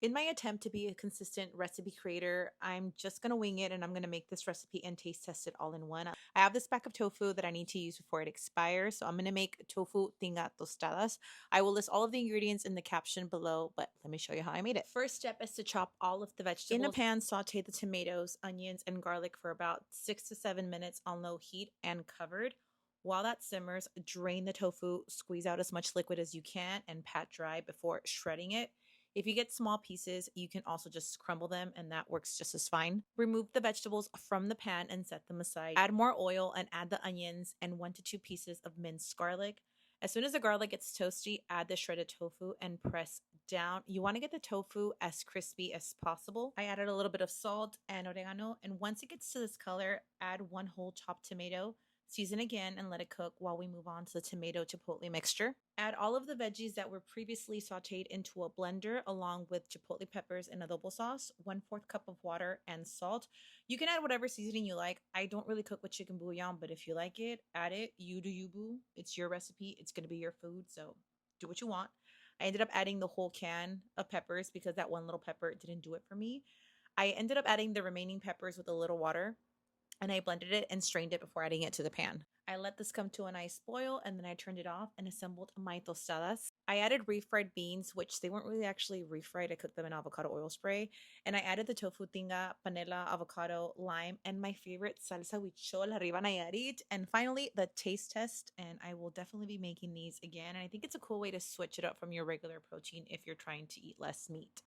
In my attempt to be a consistent recipe creator, I'm just going to wing it and I'm going to make this recipe and taste test it all in one. I have this pack of tofu that I need to use before it expires. So I'm going to make tofu tinga tostadas. I will list all of the ingredients in the caption below, but let me show you how I made it. First step is to chop all of the vegetables. In a pan, saute the tomatoes, onions, and garlic for about 6 to 7 minutes on low heat and covered. While that simmers, drain the tofu, squeeze out as much liquid as you can, and pat dry before shredding it. If you get small pieces, you can also just crumble them and that works just as fine. Remove the vegetables from the pan and set them aside. Add more oil and add the onions and 1 to 2 pieces of minced garlic. As soon as the garlic gets toasty, add the shredded tofu and press down. You want to get the tofu as crispy as possible. I added a little bit of salt and oregano, and once it gets to this color, add 1 whole chopped tomato. Season again and let it cook while we move on to the tomato chipotle mixture. Add all of the veggies that were previously sauteed into a blender along with chipotle peppers and adobo sauce, 1/4 cup of water, and salt. You can add whatever seasoning you like. I don't really cook with chicken bouillon, but if you like it, add it. You do you, boo. It's your recipe. It's going to be your food, so do what you want. I ended up adding the whole can of peppers because that one little pepper didn't do it for me. I ended up adding the remaining peppers with a little water and I blended it and strained it before adding it to the pan. I let this come to a nice boil and then I turned it off and assembled my tostadas. I added refried beans, which they weren't really actually refried. I cooked them in avocado oil spray. And I added the tofu tinga, panela, avocado, lime, and my favorite salsa huichol, arriba nayarit. And finally, the taste test. And I will definitely be making these again. And I think it's a cool way to switch it up from your regular protein if you're trying to eat less meat.